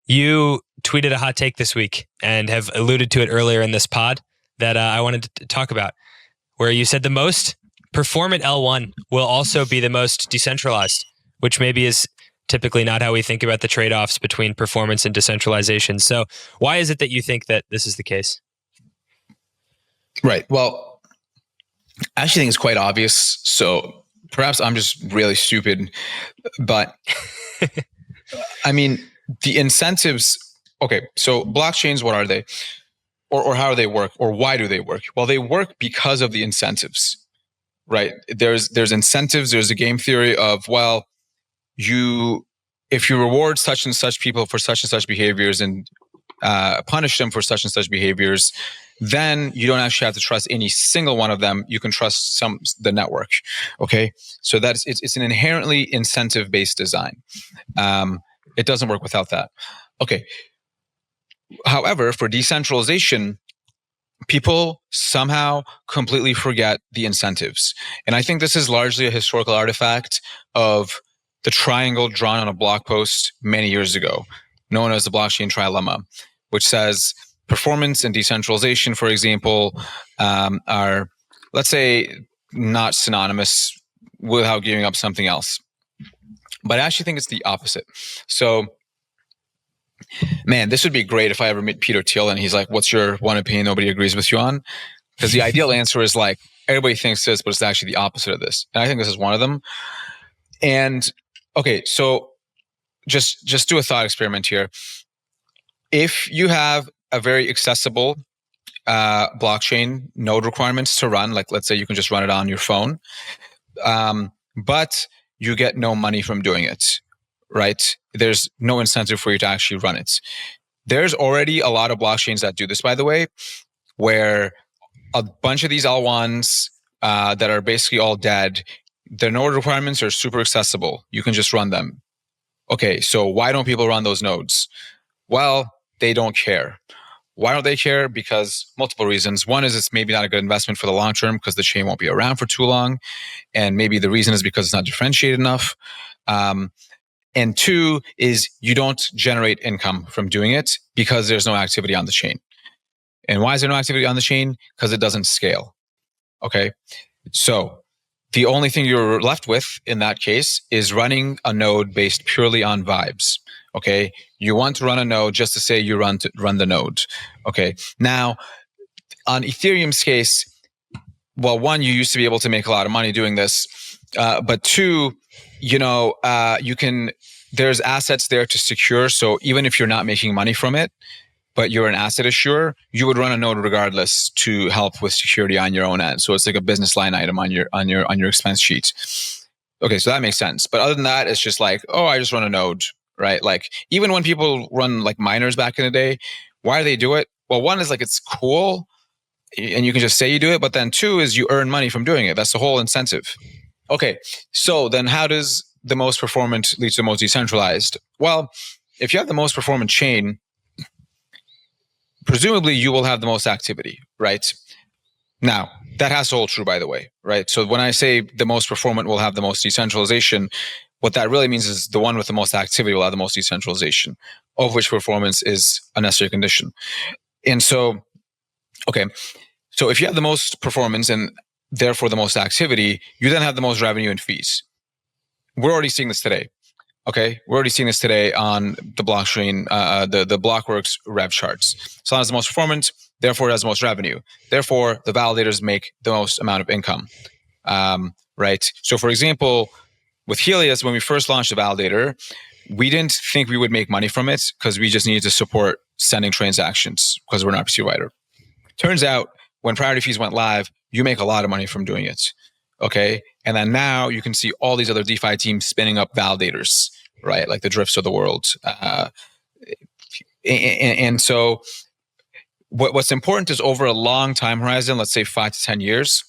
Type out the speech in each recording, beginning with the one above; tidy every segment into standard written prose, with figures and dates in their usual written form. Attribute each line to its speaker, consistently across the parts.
Speaker 1: You tweeted a hot take this week and have alluded to it earlier in this pod that I wanted to talk about, where you said the most performant L1 will also be the most decentralized, which maybe is typically not how we think about the trade-offs between performance and decentralization. So why is it that you think that this is the case?
Speaker 2: Right. Well, I actually think it's quite obvious. So perhaps I'm just really stupid, but I mean, the incentives. Okay, so blockchains, what are they? Or how do they work? Or why do they work? Well, they work because of the incentives, right? There's incentives. There's a game theory of, well, if you reward such and such people for such and such behaviors and punish them for such and such behaviors, then you don't actually have to trust any single one of them. You can trust the network. Okay, so it's an inherently incentive-based design. It doesn't work without that. Okay. However, for decentralization, people somehow completely forget the incentives. And I think this is largely a historical artifact of the triangle drawn on a blog post many years ago, known as the blockchain trilemma, which says performance and decentralization, for example, are, let's say, not synonymous without giving up something else. But I actually think it's the opposite. So, man, this would be great if I ever meet Peter Thiel and he's like, what's your one opinion nobody agrees with you on? Because the ideal answer is like, everybody thinks this, but it's actually the opposite of this. And I think this is one of them. And okay, so just do a thought experiment here. If you have a very accessible blockchain node requirements to run, like let's say you can just run it on your phone, but you get no money from doing it, right? There's no incentive for you to actually run it. There's already a lot of blockchains that do this, by the way, where a bunch of these L1s that are basically all dead, their node requirements are super accessible. You can just run them. Okay, so why don't people run those nodes? Well, they don't care. Why don't they care? Because multiple reasons. One is it's maybe not a good investment for the long term because the chain won't be around for too long. And maybe the reason is because it's not differentiated enough. And two is you don't generate income from doing it because there's no activity on the chain. And why is there no activity on the chain? Because it doesn't scale. Okay. So the only thing you're left with in that case is running a node based purely on vibes. Okay. You want to run a node just to say you run the node. Okay. Now, on Ethereum's case, well, one, you used to be able to make a lot of money doing this. But two, there's assets there to secure. So even if you're not making money from it, but you're an asset issuer, you would run a node regardless to help with security on your own end. So it's like a business line item on your expense sheet. Okay, so that makes sense. But other than that, it's just like, oh, I just run a node, right? Like even when people run like miners back in the day, why do they do it? Well, one is like it's cool and you can just say you do it, but then two is you earn money from doing it. That's the whole incentive. Okay, so then how does the most performant lead to the most decentralized? Well, if you have the most performant chain, presumably you will have the most activity, right? Now, that has to hold true, by the way, right? So when I say the most performant will have the most decentralization, what that really means is the one with the most activity will have the most decentralization, of which performance is a necessary condition. And so, okay, so if you have the most performance and therefore the most activity, you then have the most revenue and fees. We're already seeing this today. Okay, we're already seeing this today on the blockchain, the Blockworks rev charts. Solana is the most performant, therefore it has the most revenue. Therefore, the validators make the most amount of income, right? So for example, with Helios, when we first launched the validator, we didn't think we would make money from it because we just needed to support sending transactions because we're an RPC provider. Turns out, when priority fees went live, you make a lot of money from doing it. Okay. And then now you can see all these other DeFi teams spinning up validators, right? Like the Drifts of the world. And so what's important is over a long time horizon, let's say 5 to 10 years,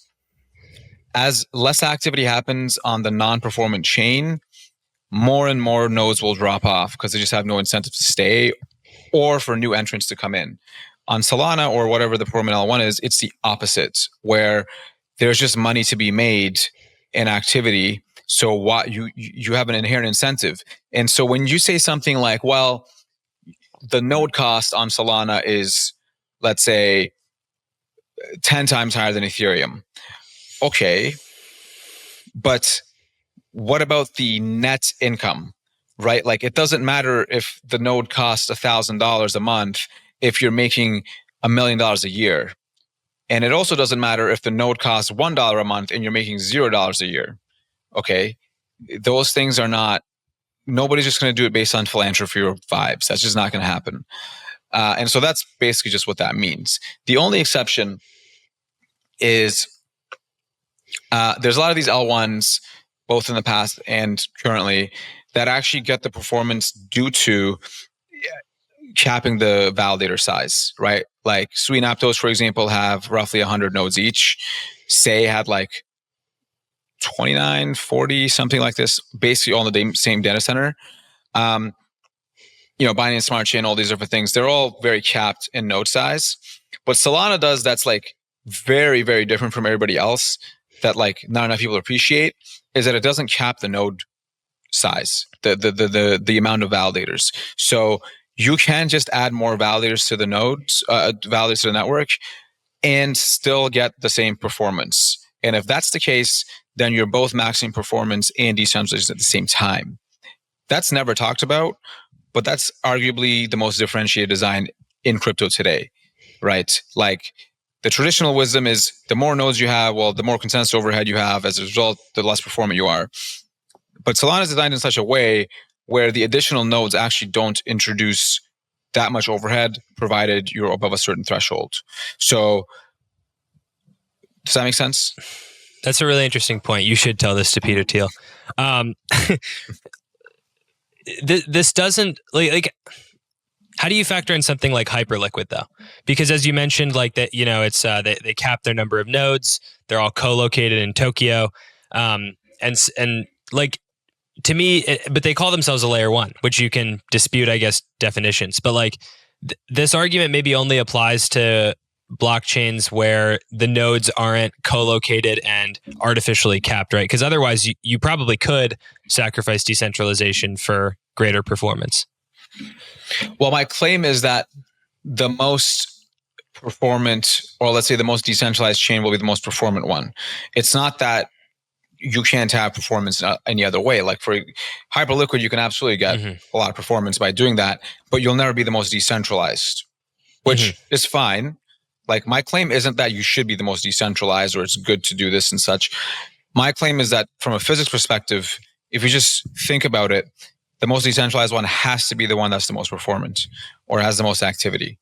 Speaker 2: as less activity happens on the non-performant chain, more and more nodes will drop off because they just have no incentive to stay or for new entrants to come in. On Solana or whatever the performant L1 is, it's the opposite, where there's just money to be made in activity. So what you have an inherent incentive. And so when you say something like, well, the node cost on Solana is, let's say, 10 times higher than Ethereum. Okay, but what about the net income, right? Like, it doesn't matter if the node costs $1,000 a month if you're making $1 million a year. And it also doesn't matter if the node costs $1 a month and you're making $0 a year. Okay, those things are not, nobody's just going to do it based on philanthropy or vibes. That's just not going to happen. And so that's basically just what that means. The only exception is there's a lot of these L1s, both in the past and currently, that actually get the performance due to capping the validator size, right? Like Sweet Aptos, for example, have roughly 100 nodes each. Say had like 29, 40, something like this, basically all in the same data center. Binance Smart Chain, all these different things, they're all very capped in node size. What Solana does that's like very, very different from everybody else that like not enough people appreciate is that it doesn't cap the node size, the amount of validators. So you can just add more validators to the nodes, validators to the network, and still get the same performance. And if that's the case, then you're both maxing performance and decentralization at the same time. That's never talked about, but that's arguably the most differentiated design in crypto today, right? Like, the traditional wisdom is the more nodes you have, well, the more consensus overhead you have. As a result, the less performant you are. But Solana is designed in such a way where the additional nodes actually don't introduce that much overhead, provided you're above a certain threshold. So, does that make sense?
Speaker 1: That's a really interesting point. You should tell this to Peter Thiel. This doesn't like. How do you factor in something like Hyperliquid though? Because as you mentioned, like that, it's they cap their number of nodes. They're all co-located in Tokyo, and like, to me, but they call themselves a layer one, which you can dispute, I guess, definitions. But like, this argument maybe only applies to blockchains where the nodes aren't co-located and artificially capped, right? Because otherwise, you probably could sacrifice decentralization for greater performance.
Speaker 2: Well, my claim is that the most performant, or let's say the most decentralized chain, will be the most performant one. It's not that you can't have performance any other way. Like for Hyperliquid, you can absolutely get a lot of performance by doing that, but you'll never be the most decentralized, which is fine. Like, my claim isn't that you should be the most decentralized or it's good to do this and such. My claim is that from a physics perspective, if you just think about it, the most decentralized one has to be the one that's the most performant or has the most activity.